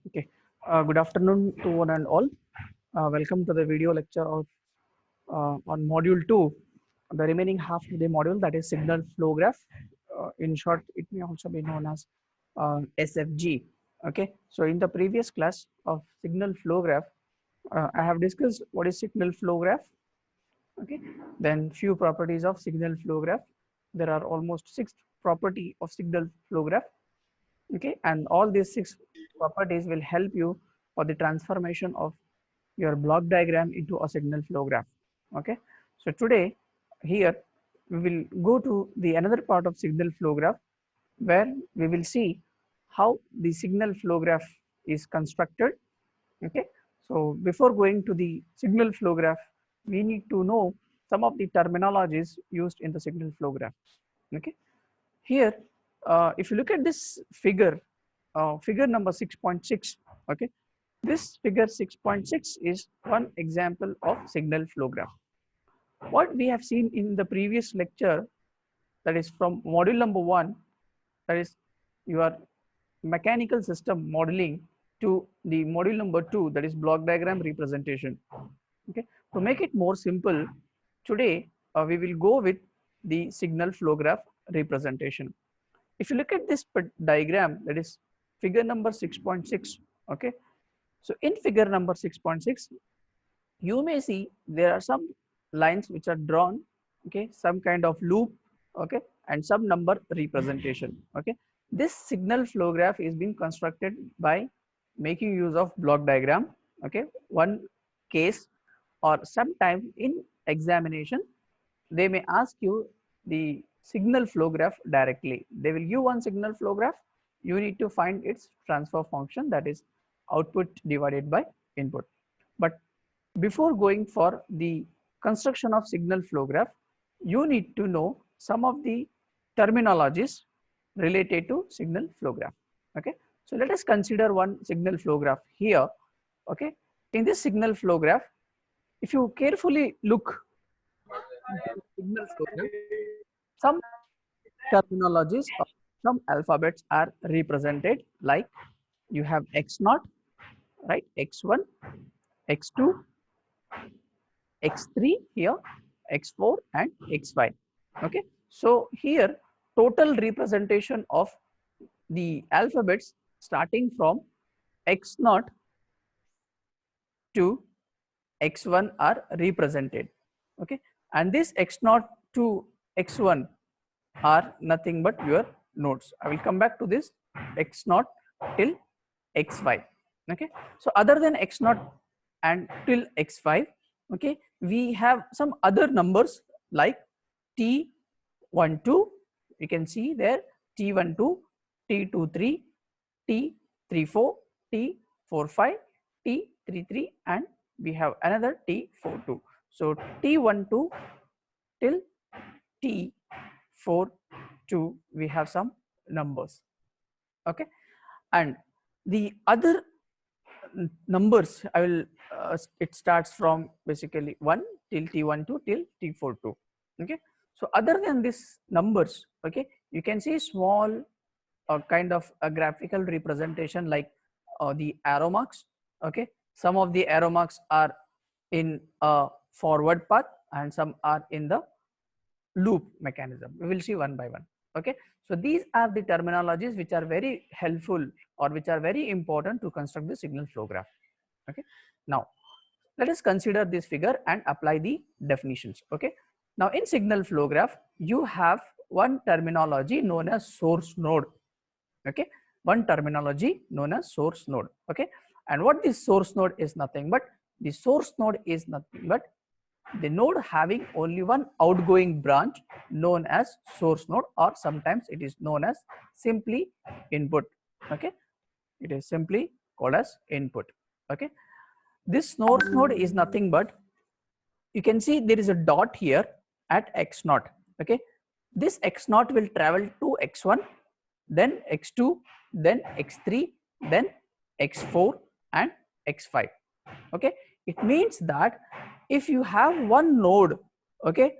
Okay. Good afternoon to one and all. Welcome to the video lecture of on module 2, the remaining half of the module, that is signal flow graph. In short, it may also be known as SFG. Okay. So in the previous class of signal flow graph, I have discussed what is signal flow graph. Okay. Then few properties of signal flow graph. There are almost 6 property of signal flow graph. Okay, and all these 6 properties will help you for the transformation of your block diagram into a signal flow graph. Okay, so today here we will go to the another part of signal flow graph, where we will see how the signal flow graph is constructed. Okay, so before going to the signal flow graph, we need to know some of the terminologies used in the signal flow graph. Okay, here if you look at this figure, figure number 6.6, okay, this figure 6.6 is one example of signal flow graph. What we have seen in the previous lecture, that is from module number 1, that is your mechanical system modeling, to the module number 2, that is block diagram representation. Okay, to make it more simple, today we will go with the signal flow graph representation. If you look at this diagram, that is figure number 6.6, okay, so in figure number 6.6, you may see there are some lines which are drawn, okay, some kind of loop, okay, and some number representation. Okay, this signal flow graph is being constructed by making use of block diagram. Okay, one case, or sometime in examination they may ask you the signal flow graph directly. They will give one signal flow graph, you need to find its transfer function, that is output divided by input. But before going for the construction of signal flow graph, you need to know some of the terminologies related to signal flow graph. Okay, so let us consider one signal flow graph here. Okay, in this signal flow graph, if you carefully look into the signal flow graph, some terminologies or some alphabets are represented, like you have x0, right, x1, x2, x3 here, x4 and x5. Okay, so here total representation of the alphabets starting from x0 to x1 are represented. Okay, and this x0 to x1 are nothing but your nodes. I will come back to this x0 till x5. Okay, so other than x0 and till x5, okay, we have some other numbers like t12, you can see there, t12, t23, t34, t45, t33, and we have another t42. So t12 till t42 we have some numbers. Okay, and the other numbers, I will it starts from basically 1 till t12 till t42. Okay, so other than these numbers, okay, you can see small kind of a graphical representation like the arrow marks. Okay, some of the arrow marks are in a forward path and some are in the loop mechanism. We will see one by one. Okay, so these are the terminologies which are very helpful or which are very important to construct the signal flow graph. Okay, now let us consider this figure and apply the definitions. Okay, now in signal flow graph you have one terminology known as source node. Okay, one terminology known as source node. Okay, and what this source node is nothing but, the source node is nothing but the node having only one outgoing branch known as source node, or sometimes it is known as simply input. Okay, it is simply called as input. Okay, this source node is nothing but, you can see there is a dot here at x0. Okay, this x0 will travel to x1, then x2, then x3, then x4 and x5. Okay, it means that if you have one node, okay,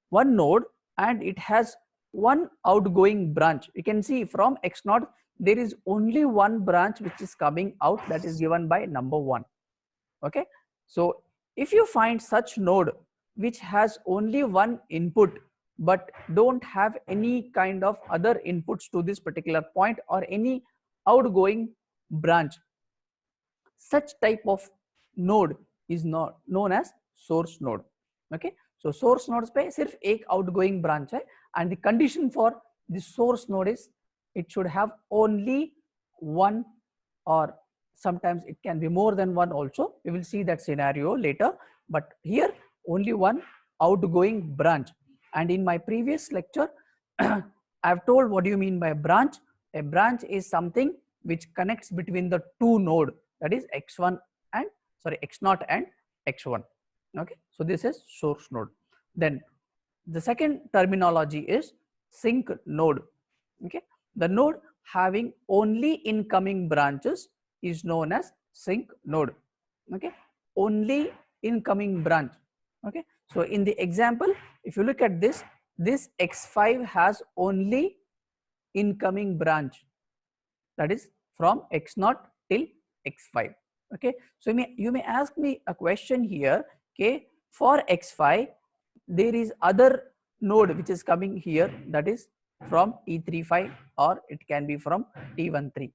one node, and it has one outgoing branch, you can see from x0 there is only one branch which is coming out, that is given by number 1. Okay, so if you find such node which has only one input but don't have any kind of other inputs to this particular point or any outgoing branch, such type of node is not known as source node. Okay, so source nodes पे सिर्फ एक outgoing branch है, and the condition for the source node is it should have only one, or sometimes it can be more than one also. We will see that scenario later, but here only one outgoing branch. And in my previous lecture I have told what do you mean by branch. A branch is something which connects between the two node, that is x1 and x0 and x1. Okay, so this is source node. Then the second terminology is sink node. Okay, the node having only incoming branches is known as sink node. Okay, only incoming branch. Okay, so in the example, if you look at this x5 has only incoming branch, that is from x0 till x5. Okay, so you may ask me a question here. Okay, for x5 there is other node which is coming here, that is from T35 or it can be from T13.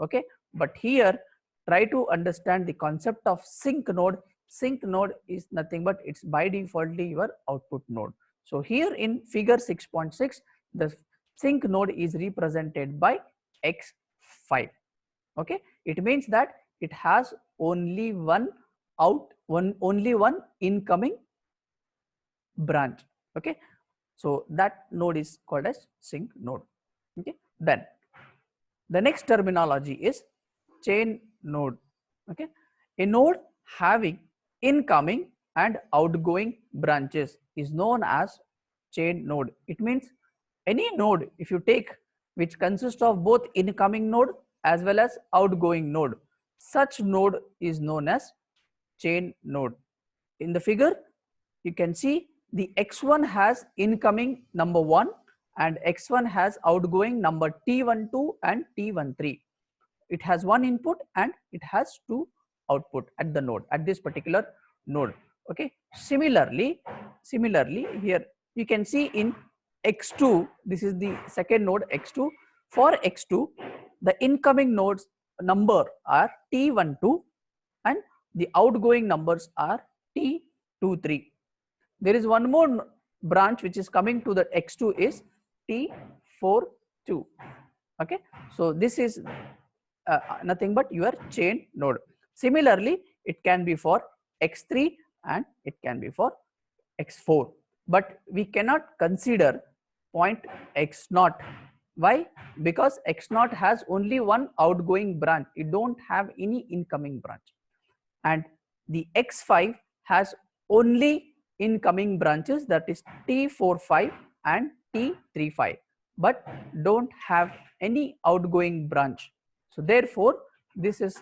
Okay, but here try to understand the concept of sink node. Sink node is nothing but it's by defaultly your output node. So here in figure 6.6 the sink node is represented by x5. Okay, it means that it has only one incoming branch. Okay, so that node is called as sink node. Okay, then the next terminology is chain node. Okay, a node having incoming and outgoing branches is known as chain node. It means any node if you take which consists of both incoming node as well as outgoing node, such node is known as chain node. In the figure you can see the x1 has incoming number 1 and x1 has outgoing number T12 and T13. It has one input and it has two output at the node, at this particular node. Okay, similarly here you can see in x2, this is the second node x2. For x2 the incoming nodes number are T12 and the outgoing numbers are T23. There is one more branch which is coming to the x2 is T42. Okay, so this is nothing but your chain node. Similarly it can be for x3 and it can be for x4, but we cannot consider point x0. Why? Because x0 has only one outgoing branch, it don't have any incoming branch, and the x5 has only incoming branches, that is T45 and T35, but don't have any outgoing branch. So therefore this is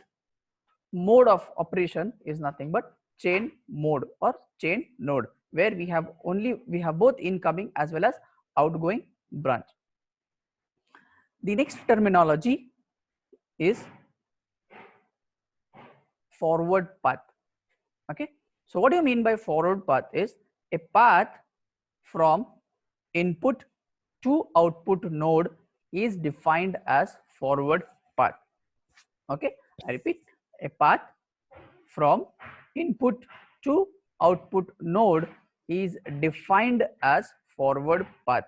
mode of operation is nothing but chain mode or chain node, where we have both incoming as well as outgoing branch. The next terminology is forward path. Okay, so what do you mean by forward path? Is a path from input to output node is defined as forward path. Okay, I repeat, a path from input to output node is defined as forward path.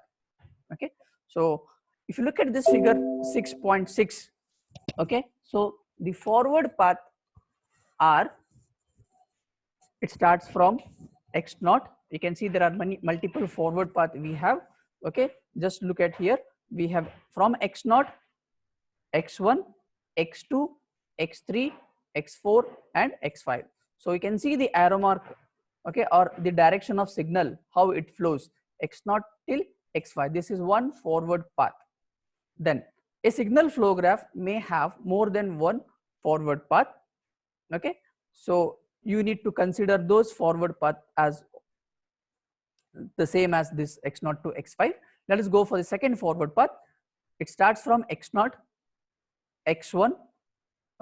Okay, so if you look at this figure 6.6, okay, so the forward path are, it starts from x0. You can see there are multiple forward path we have. Okay, just look at here, we have from x0, x1, x2, x3, x4 and x5. So you can see the arrow mark, okay, or the direction of signal, how it flows, x0 till x5. This is one forward path. Then a signal flow graph may have more than one forward path. Okay, so you need to consider those forward path as the same as this x0 to x5. Let us go for the second forward path. It starts from x0, x1.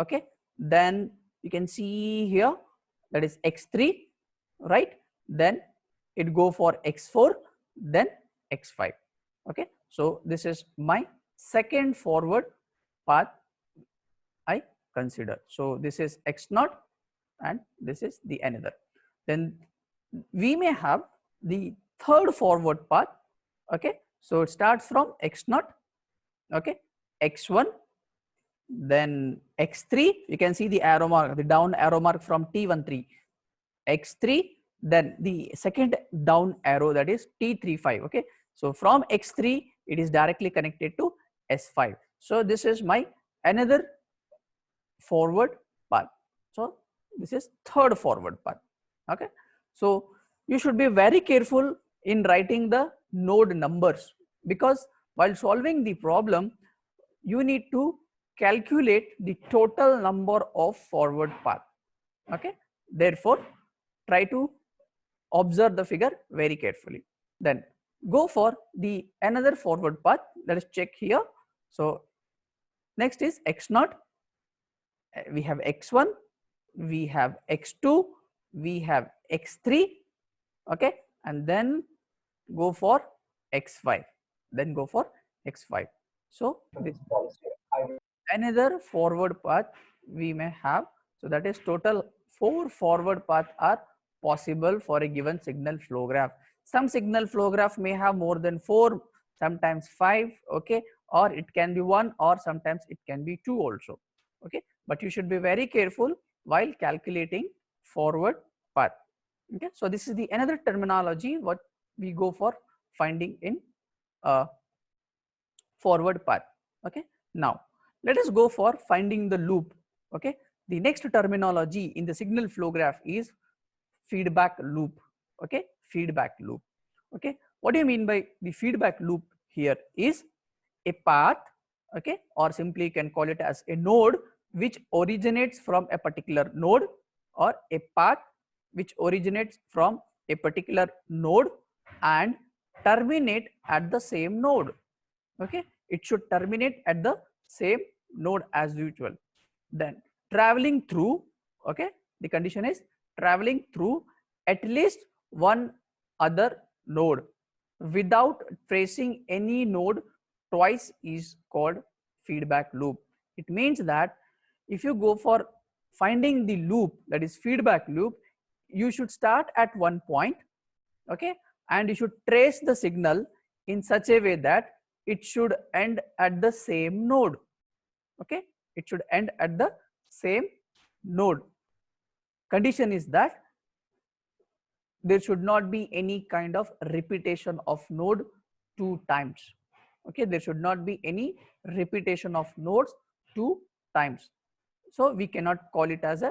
Okay, then you can see here that is x3, right? Then it go for x4, then x5. Okay, so this is my second forward path I consider. So this is x0 and this is the another. Then we may have the third forward path. Okay, so it starts from x0, okay, x1, then x3. You can see the arrow mark, the down arrow mark from T13, x3, then the second down arrow, that is T35. Okay, so from x3 it is directly connected to s5. So this is my another forward path. So this is third forward path. Okay, so you should be very careful in writing the node numbers, because while solving the problem you need to calculate the total number of forward path. Okay, therefore try to observe the figure very carefully. Then go for the another forward path. Let us check here. So next is x0. We have x1, we have x2, we have x3. Okay, and then go for x5, then go for x5. So this another forward path we may have. So that is total 4 forward paths are possible for a given signal flow graph. Some signal flow graph may have more than 4, sometimes 5. Okay, or it can be 1, or sometimes it can be 2 also. Okay, but you should be very careful while calculating forward path. Okay, so this is the another terminology what we go for finding in forward path. Okay, now let us go for finding the loop. Okay, the next terminology in the signal flow graph is feedback loop. Okay, feedback loop. Okay, what do you mean by the feedback loop? Here is a path, okay, or simply you can call it as a node which originates from a particular node, or a path which originates from a particular node and terminate at the same node. Okay, it should terminate at the same node as usual. Then traveling through, okay, the condition is traveling through at least one other node without tracing any node twice is called feedback loop. It means that if you go for finding the loop, that is feedback loop, you should start at one point, okay, and you should trace the signal in such a way that it should end at the same node. Okay, it should end at the same node. Condition is that there should not be any kind of repetition of node 2 times. Okay, there should not be any repetition of nodes 2 times. So we cannot call it as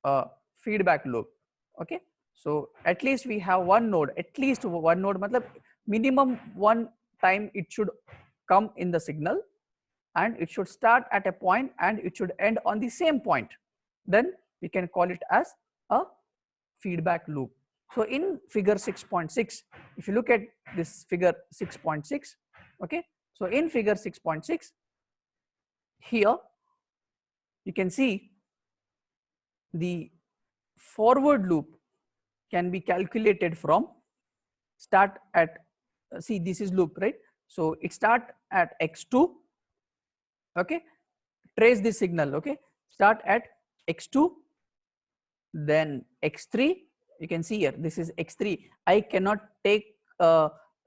a feedback loop. Okay, so at least we have one node, at least one node, matlab minimum one time it should come in the signal, and it should start at a point and it should end on the same point. Then we can call it as a feedback loop. So in figure 6.6, if you look at this figure 6.6, okay, so in figure 6.6, here you can see the forward loop can be calculated from start at, see this is loop, right? So it start at x2, okay, trace the signal, okay, start at x2, then x3. You can see here this is x3. I cannot take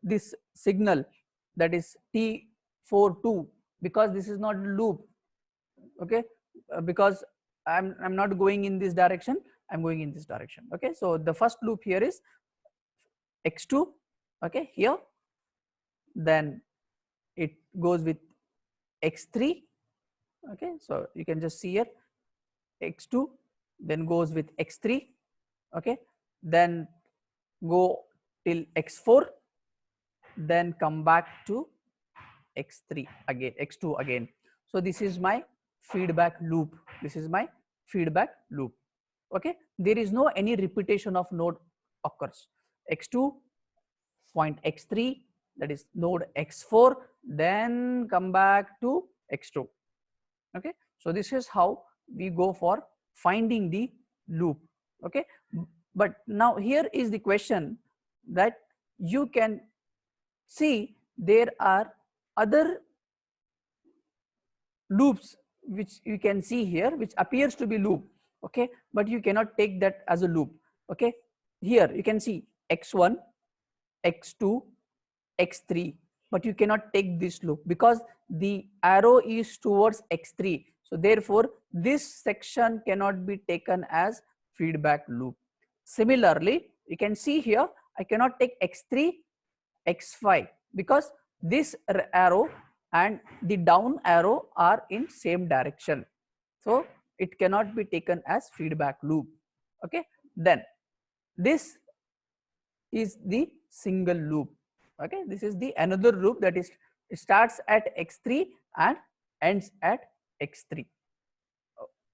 this signal, that is T42, because this is not loop. Okay, because I'm not going in this direction, I'm going in this direction. Okay, so the first loop here is x2, okay, here, then it goes with x3. Okay, so you can just see here x2, then goes with x3, okay, then go till x4, then come back to x3 again, x2 again. So this is my feedback loop, this is my feedback loop. Okay, there is no any repetition of node occurs. X2 point x3, that is node x4, then come back to x2. Okay, so this is how we go for finding the loop. Okay, but now here is the question that you can see there are other loops which you can see here which appears to be loop. Okay, but you cannot take that as a loop. Okay, here you can see x1, x2, x3, but you cannot take this loop because the arrow is towards x3. So therefore this section cannot be taken as feedback loop. Similarly, you can see here I cannot take x3, x5 because this arrow and the down arrow are in same direction. So it cannot be taken as feedback loop. Okay, then this is the single loop. Okay, this is the another loop that is starts at x3 and ends at x3.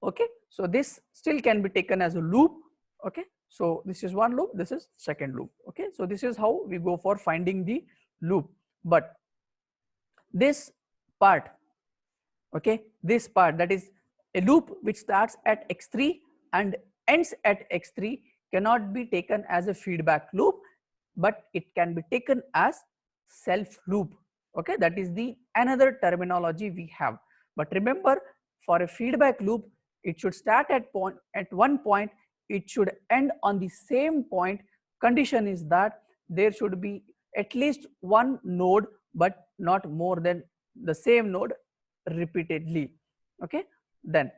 Okay, so this still can be taken as a loop. Okay, so this is one loop, this is second loop. Okay, so this is how we go for finding the loop. But this part, okay, this part, that is a loop which starts at x3 and ends at x3, cannot be taken as a feedback loop, but it can be taken as self loop. Okay, that is the another terminology we have. But remember, for a feedback loop, it should start at one point, it should end on the same point. Condition is that there should be at least one node, but not more than the same node repeatedly. Okay, then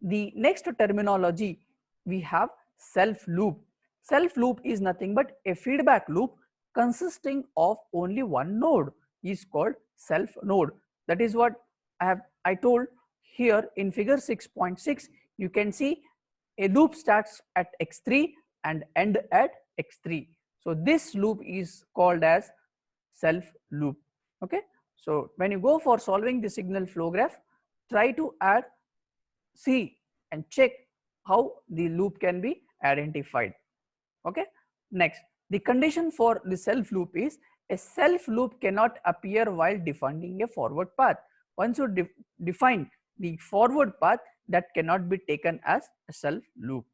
the next terminology we have self loop. Self loop is nothing but a feedback loop consisting of only one node is called self node. That is what I told here in figure 6.6. You can see a loop starts at x3 and end at x3. So this loop is called as self loop. Okay, so when you go for solving the signal flow graph, try to see and check how the loop can be identified. Okay, next, the condition for the self loop is a self loop cannot appear while defining a forward path. Once you define the forward path, that cannot be taken as a self loop.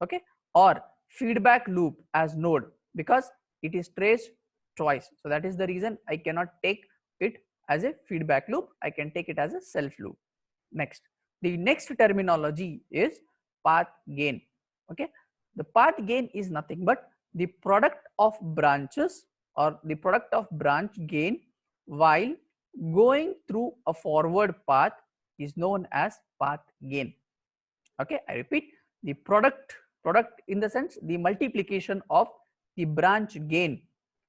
Okay, or feedback loop as node because it is traced twice. So that is the reason I cannot take it as a feedback loop. I can take it as a self loop. Next, the next terminology is path gain. Okay, the path gain is nothing but the product of branches or the product of branch gain while going through a forward path is known as path gain. Okay, I repeat, the product in the sense the multiplication of the branch gain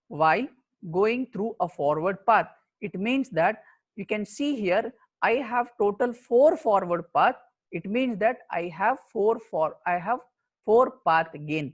while going through a forward path. It means that you can see here I have total 4 forward path. It means that I have 4 path gain.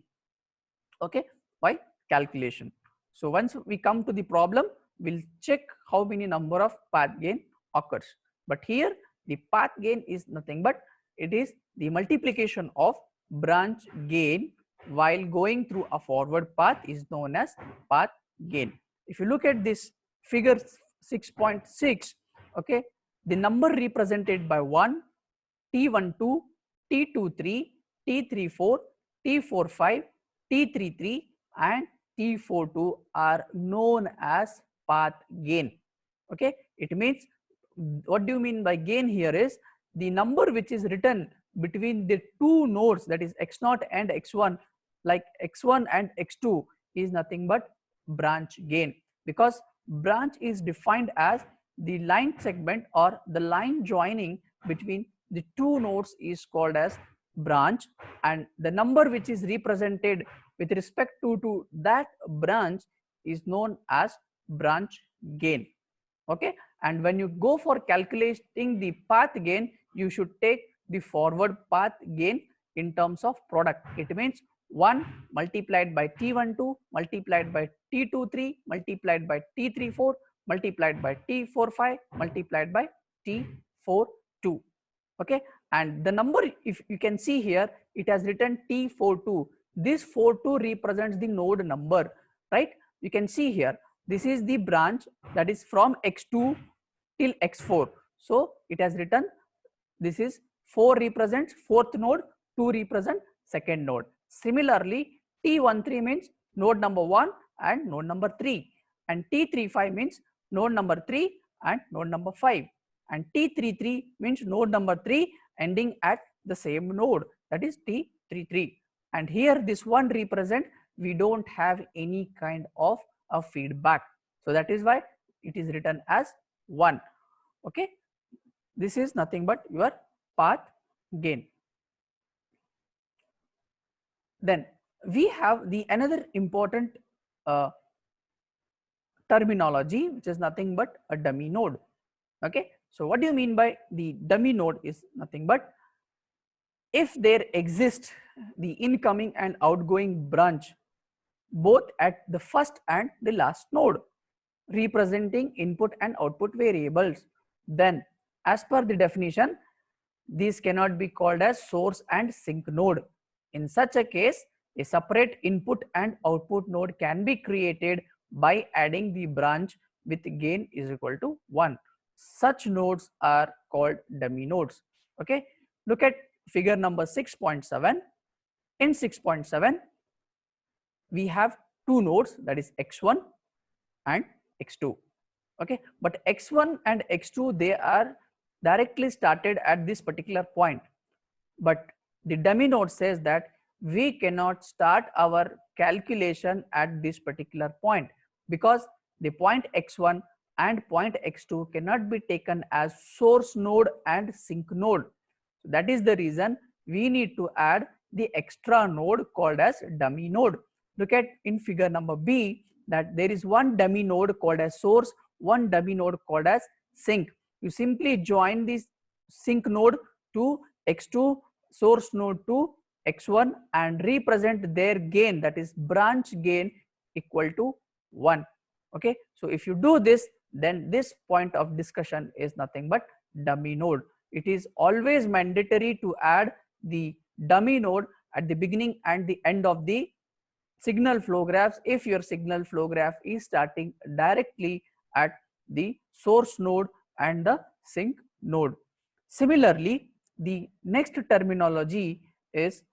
Okay, by calculation. So once we come to the problem, we'll check how many number of path gain occurs. But here the path gain is nothing but it is the multiplication of branch gain while going through a forward path is known as path gain. If you look at this figure 6.6, okay, the number represented by 1, T12, T23, T34, T45, T33 and T42 are known as path gain. Okay, it means, what do you mean by gain here is the number which is written between the two nodes, that is x0 and x1, like x1 and x2 is nothing but branch gain, because branch is defined as the line segment or the line joining between the two nodes is called as branch, and the number which is represented with respect to that branch is known as branch gain. Okay, and when you go for calculating the path gain, you should take the forward path gain in terms of product. It means 1 multiplied by T12 multiplied by T23 multiplied by T34 multiplied by T45 multiplied by T42. Okay, and the number, if you can see here, it has written T42. This 42 represents the node number, right? You can see here, this is the branch that is from x2 till x4. So it has written This is 4 represents fourth node, 2 represent second node. Similarly, T13 means node number 1 and node number 3, and T35 means node number 3 and node number 5, and T33 means node number 3 ending at the same node, that is T33. And here this one represent we don't have any kind of a feedback, so that is why it is written as 1. Okay, this is nothing but your path gain. Then we have the another important terminology, which is nothing but a dummy node. Okay, so what do you mean by the dummy node? Is nothing but if there exists the incoming and outgoing branch both at the first and the last node representing input and output variables, then as per the definition these cannot be called as source and sink node. In such a case, a separate input and output node can be created by adding the branch with gain is equal to 1. Such nodes are called dummy nodes. Okay, look at figure number 6.7. In 6.7 we have two nodes, that is x1 and x2. Okay, but x1 and x2 they are directly started at this particular point, but the dummy node says that we cannot start our calculation at this particular point because the point x1 and point x2 cannot be taken as source node and sink node. So that is the reason we need to add the extra node called as dummy node. Look at in figure number B that there is one dummy node called as source, one dummy node called as sink. You simply join this sink node to x2, source node to x1 and represent their gain, that is branch gain, equal to 1. Okay, so if you do this, then this point of discussion is nothing but dummy node. It is always mandatory to add the dummy node at the beginning and the end of the signal flow graphs if your signal flow graph is starting directly at the source node and the sink node. Similarly, the next terminology is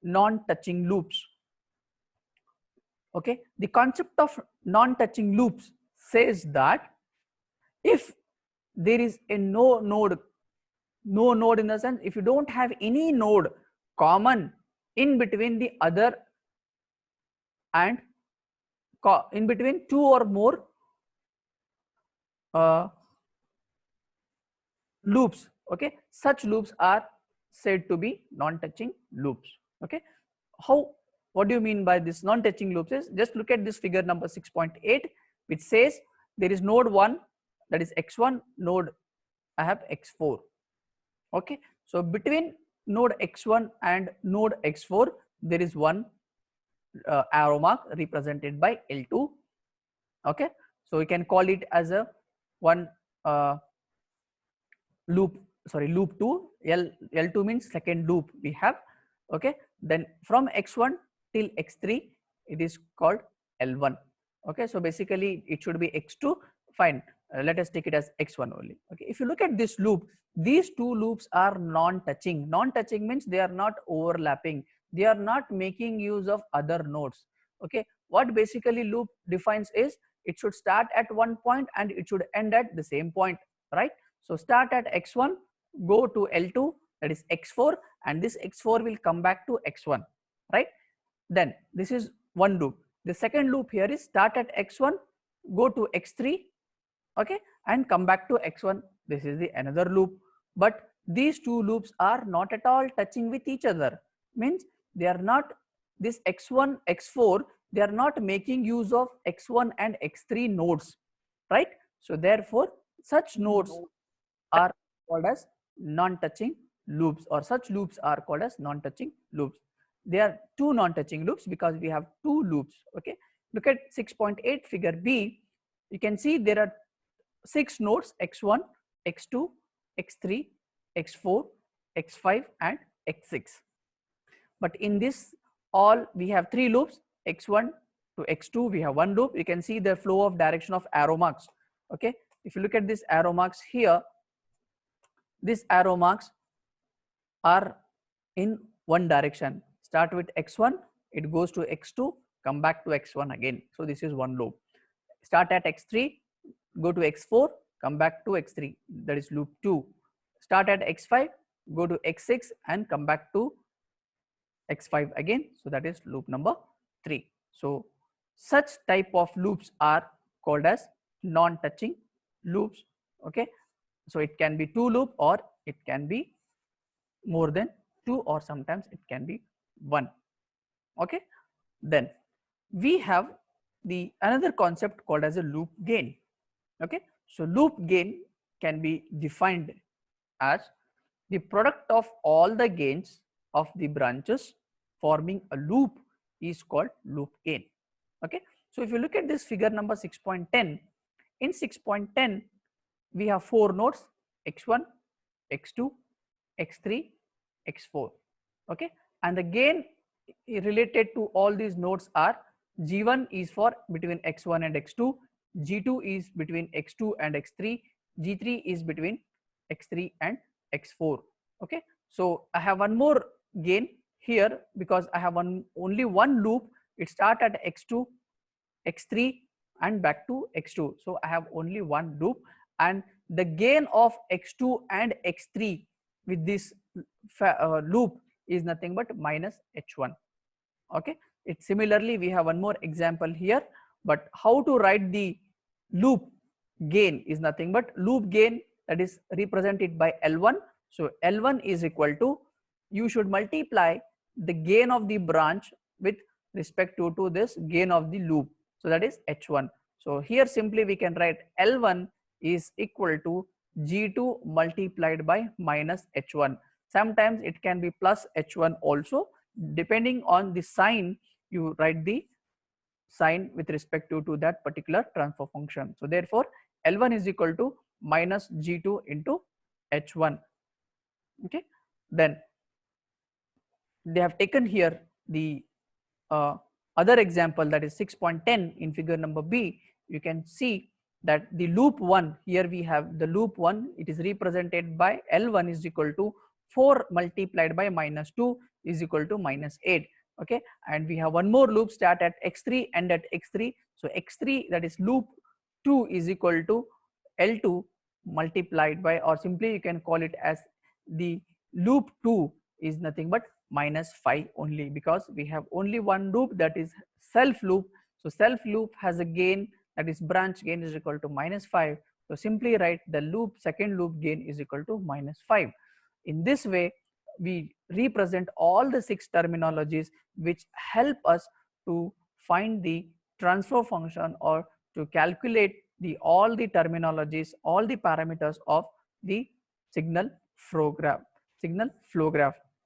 non-touching loops. Okay, the concept of non-touching loops says that if there is a no node in the sense if you don't have any node common in between the other and in between two or more loops, okay, such loops are said to be non-touching loops. Okay, what do you mean by this non-touching loops? Is just look at this figure number 6.8, which says there is node 1, that is x1, node I have x4. Okay, so between node x1 and node x4 there is one arrow mark represented by L2. Okay, so we can call it as a one loop 2. L2 means second loop we have. Okay, then from x1 till x3 it is called L1. Okay, so basically it should be x2. Fine, let us take it as x1 only. Okay, if you look at this loop, these two loops are non-touching. Non-touching means they are not overlapping, they are not making use of other nodes. Okay, what basically loop defines is it should start at one point and it should end at the same point, right? So start at x1, go to L2, that is x4, and this x4 will come back to x1, right? Then this is one loop. The second loop here is start at x1, go to x3, okay, and come back to x1. This is the another loop. But these two loops are not at all touching with each other, means they are not, this x1 x4, they are not making use of x1 and x3 nodes, right? So therefore such nodes are called as non-touching loops, or such loops are called as non-touching loops. There are two non-touching loops because we have two loops. Okay, look at 6.8 figure B. You can see there are 6 nodes, x1, x2, x3, x4, x5 and x6. But in this all we have 3 loops, x1 to x2 we have one loop. You can see the flow of direction of arrow marks. Okay, if you look at this arrow marks here, this arrow marks are in one direction. Start with x1, it goes to x2, come back to x1 again. So this is one loop. Start at x3, go to x4, come back to x3, that is loop 2. Start at x5, go to x6 and come back to x5 again, so that is loop number 3. So such type of loops are called as non-touching loops. Okay, so it can be 2 loop or it can be more than 2 or sometimes it can be 1. Okay, then we have the another concept called as a loop gain. Okay, so loop gain can be defined as the product of all the gains of the branches forming a loop is called loop gain. Okay, so if you look at this figure number 6.10, in 6.10 we have 4 nodes, x1, x2, x3, x4. Okay, and the gain related to all these nodes are g1 is for between x1 and x2, g2 is between x2 and x3, g3 is between x3 and x4. Okay, so I have one more gain here because I have only one loop. It starts at x2, x3 and back to x2, so I have only one loop, and the gain of x2 and x3 with this loop is nothing but minus h1. Okay, it similarly we have one more example here, but how to write the loop gain is nothing but loop gain, that is represented by L1. So L1 is equal to, you should multiply the gain of the branch with respect to this gain of the loop, so that is h1. So here simply we can write L1 is equal to g2 multiplied by minus h1. Sometimes it can be plus h1 also, depending on the sign you write the sign with respect to that particular transfer function. So therefore L1 is equal to minus g2 into h1. Okay, then they have taken here the other example, that is 6.10 in figure number B. You can see that the loop 1, here we have the loop 1, it is represented by L1 is equal to 4 multiplied by minus 2 is equal to minus 8. Okay, and we have one more loop start at x3 and at x3. So x3, that is loop 2, is equal to L2 multiplied by, or simply you can call it as the loop 2 is nothing but minus 5 only, because we have only one loop, that is self loop. So self loop has a gain, that is branch gain is equal to minus 5. So simply write the loop second loop gain is equal to minus 5. In this way we represent all the 6 terminologies which help us to find the transfer function or to calculate the all the terminologies, all the parameters of the signal flow graph.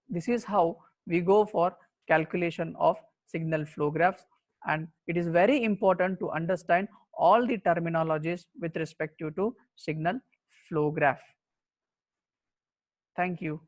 This is how we go for calculation of signal flow graphs, and it is very important to understand all the terminologies with respect to signal flow graph. Thank you.